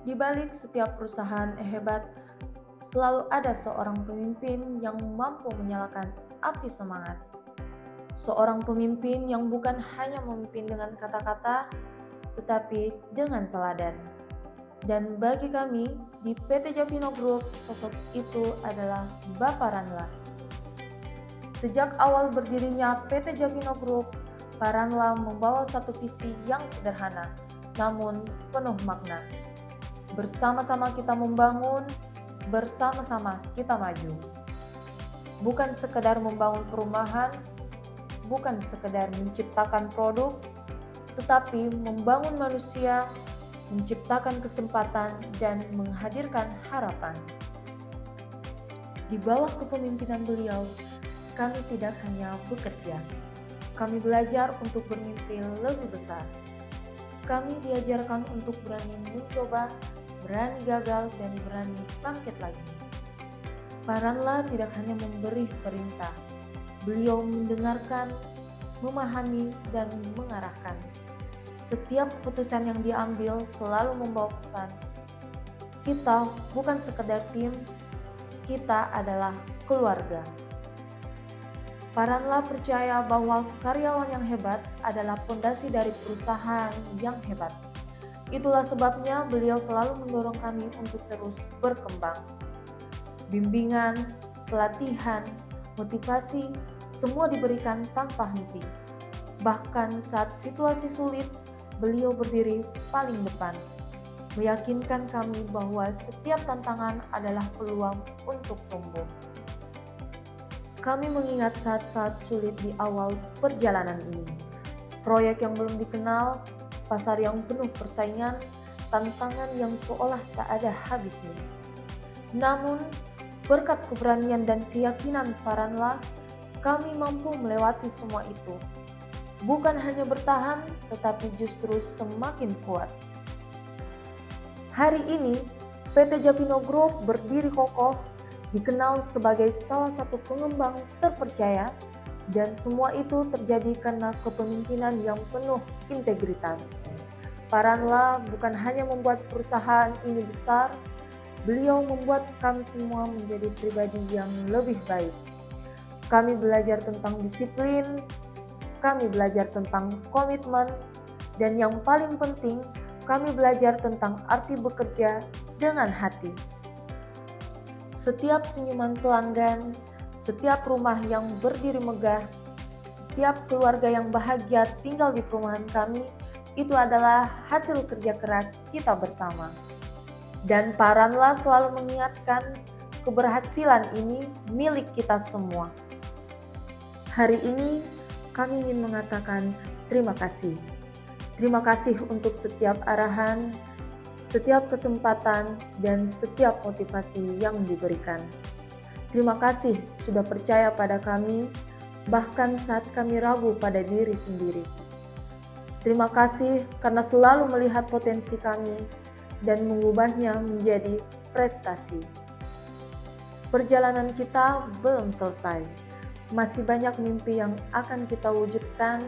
Di balik setiap perusahaan hebat, selalu ada seorang pemimpin yang mampu menyalakan api semangat. Seorang pemimpin yang bukan hanya memimpin dengan kata-kata, tetapi dengan teladan. Dan bagi kami di PT Javino Group, sosok itu adalah Bapak Ranla. Sejak awal berdirinya PT Javino Group, Pak Ranla membawa satu visi yang sederhana, namun penuh makna. Bersama-sama kita membangun, bersama-sama kita maju. Bukan sekedar membangun perumahan, bukan sekedar menciptakan produk, tetapi membangun manusia, menciptakan kesempatan, dan menghadirkan harapan. Di bawah kepemimpinan beliau, kami tidak hanya bekerja, kami belajar untuk bermimpi lebih besar. Kami diajarkan untuk berani mencoba, berani gagal, dan berani bangkit lagi. Pak Ranla tidak hanya memberi perintah, beliau mendengarkan, memahami, dan mengarahkan. Setiap keputusan yang diambil selalu membawa pesan. Kita bukan sekedar tim, kita adalah keluarga. Pak Ranla percaya bahwa karyawan yang hebat adalah fondasi dari perusahaan yang hebat. Itulah sebabnya beliau selalu mendorong kami untuk terus berkembang. Bimbingan, pelatihan, motivasi, semua diberikan tanpa henti. Bahkan saat situasi sulit, beliau berdiri paling depan, meyakinkan kami bahwa setiap tantangan adalah peluang untuk tumbuh. Kami mengingat saat-saat sulit di awal perjalanan ini. Proyek yang belum dikenal, pasar yang penuh persaingan, tantangan yang seolah tak ada habisnya. Namun, berkat keberanian dan keyakinan Pak Ranla, kami mampu melewati semua itu. Bukan hanya bertahan, tetapi justru semakin kuat. Hari ini, PT Javino Group berdiri kokoh, dikenal sebagai salah satu pengembang terpercaya, dan semua itu terjadi karena kepemimpinan yang penuh integritas. Pak Ranla bukan hanya membuat perusahaan ini besar, beliau membuat kami semua menjadi pribadi yang lebih baik. Kami belajar tentang disiplin, kami belajar tentang komitmen, dan yang paling penting, kami belajar tentang arti bekerja dengan hati. Setiap senyuman pelanggan, setiap rumah yang berdiri megah, setiap keluarga yang bahagia tinggal di perumahan kami, itu adalah hasil kerja keras kita bersama. Dan Pak Ranla selalu mengingatkan, keberhasilan ini milik kita semua. Hari ini kami ingin mengatakan terima kasih. Terima kasih untuk setiap arahan, setiap kesempatan, dan setiap motivasi yang diberikan. Terima kasih sudah percaya pada kami, bahkan saat kami ragu pada diri sendiri. Terima kasih karena selalu melihat potensi kami dan mengubahnya menjadi prestasi. Perjalanan kita belum selesai. Masih banyak mimpi yang akan kita wujudkan,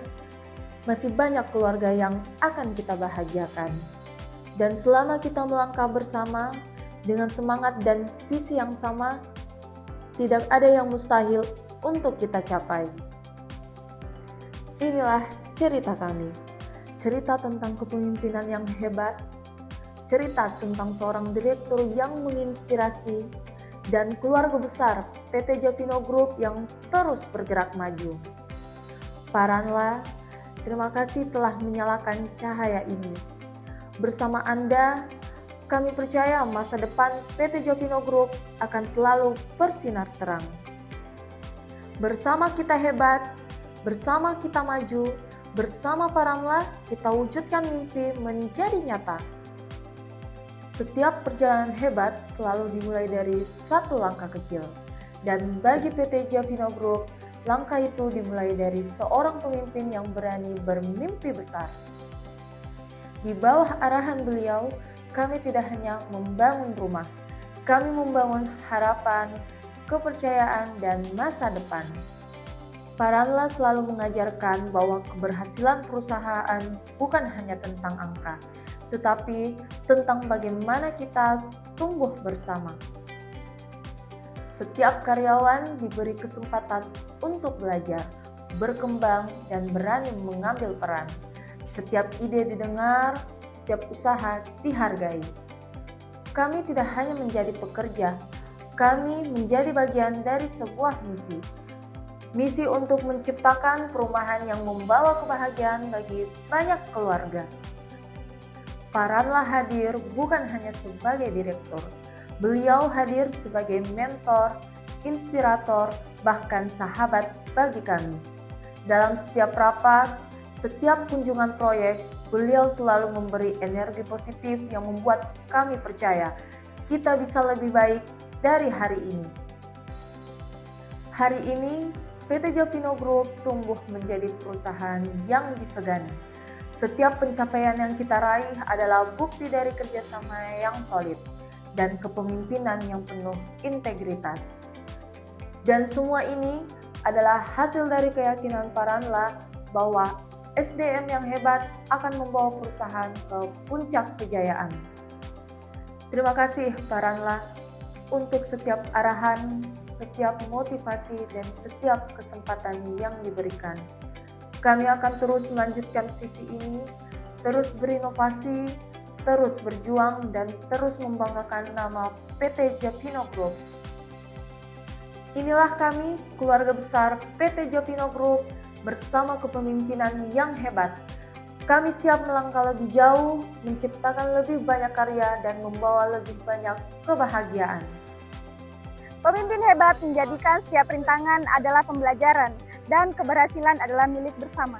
masih banyak keluarga yang akan kita bahagiakan. Dan selama kita melangkah bersama dengan semangat dan visi yang sama, tidak ada yang mustahil untuk kita capai. Inilah cerita kami, cerita tentang kepemimpinan yang hebat, cerita tentang seorang direktur yang menginspirasi, dan keluarga besar PT Javino Group yang terus bergerak maju. Pak Ranla, terima kasih telah menyalakan cahaya ini. Bersama Anda, kami percaya masa depan PT Javino Group akan selalu bersinar terang. Bersama kita hebat, bersama kita maju, bersama Pak Ranla kita wujudkan mimpi menjadi nyata. Setiap perjalanan hebat selalu dimulai dari satu langkah kecil. Dan bagi PT Javino Group, langkah itu dimulai dari seorang pemimpin yang berani bermimpi besar. Di bawah arahan beliau, kami tidak hanya membangun rumah, kami membangun harapan, kepercayaan, dan masa depan. Paranla selalu mengajarkan bahwa keberhasilan perusahaan bukan hanya tentang angka, tetapi tentang bagaimana kita tumbuh bersama. Setiap karyawan diberi kesempatan untuk belajar, berkembang, dan berani mengambil peran. Setiap ide didengar, setiap usaha dihargai. Kami tidak hanya menjadi pekerja, kami menjadi bagian dari sebuah misi. Misi untuk menciptakan perumahan yang membawa kebahagiaan bagi banyak keluarga. Paranla hadir bukan hanya sebagai direktur, beliau hadir sebagai mentor, inspirator, bahkan sahabat bagi kami. Dalam setiap rapat, setiap kunjungan proyek, beliau selalu memberi energi positif yang membuat kami percaya kita bisa lebih baik dari hari ini. Hari ini, PT Javino Group tumbuh menjadi perusahaan yang disegani. Setiap pencapaian yang kita raih adalah bukti dari kerjasama yang solid dan kepemimpinan yang penuh integritas. Dan semua ini adalah hasil dari keyakinan Paranla bahwa SDM yang hebat akan membawa perusahaan ke puncak kejayaan. Terima kasih Paranla untuk setiap arahan, setiap motivasi, dan setiap kesempatan yang diberikan. Kami akan terus melanjutkan visi ini, terus berinovasi, terus berjuang, dan terus membanggakan nama PT Javino Group. Inilah kami, keluarga besar PT Javino Group, bersama kepemimpinan yang hebat. Kami siap melangkah lebih jauh, menciptakan lebih banyak karya, dan membawa lebih banyak kebahagiaan. Pemimpin hebat menjadikan setiap rintangan adalah pembelajaran dan keberhasilan adalah milik bersama.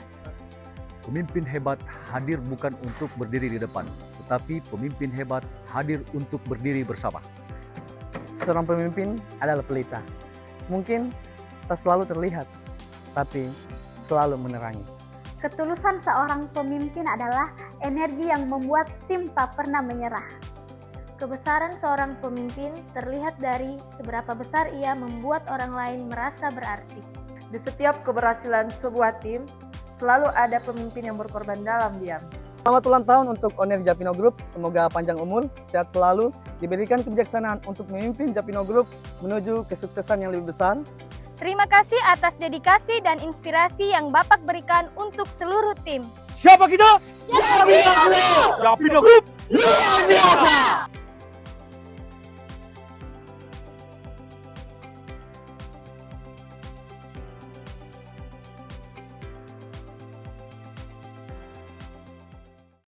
Pemimpin hebat hadir bukan untuk berdiri di depan, tetapi pemimpin hebat hadir untuk berdiri bersama. Seorang pemimpin adalah pelita. Mungkin tak selalu terlihat, tapi selalu menerangi. Ketulusan seorang pemimpin adalah energi yang membuat tim tak pernah menyerah. Kebesaran seorang pemimpin terlihat dari seberapa besar ia membuat orang lain merasa berarti. Di setiap keberhasilan sebuah tim, selalu ada pemimpin yang berkorban dalam diam. Selamat ulang tahun untuk owner Javino Group. Semoga panjang umur, sehat selalu, diberikan kebijaksanaan untuk memimpin Javino Group menuju kesuksesan yang lebih besar. Terima kasih atas dedikasi dan inspirasi yang Bapak berikan untuk seluruh tim. Siapa kita? Javino Group! Javino Group! Luar biasa!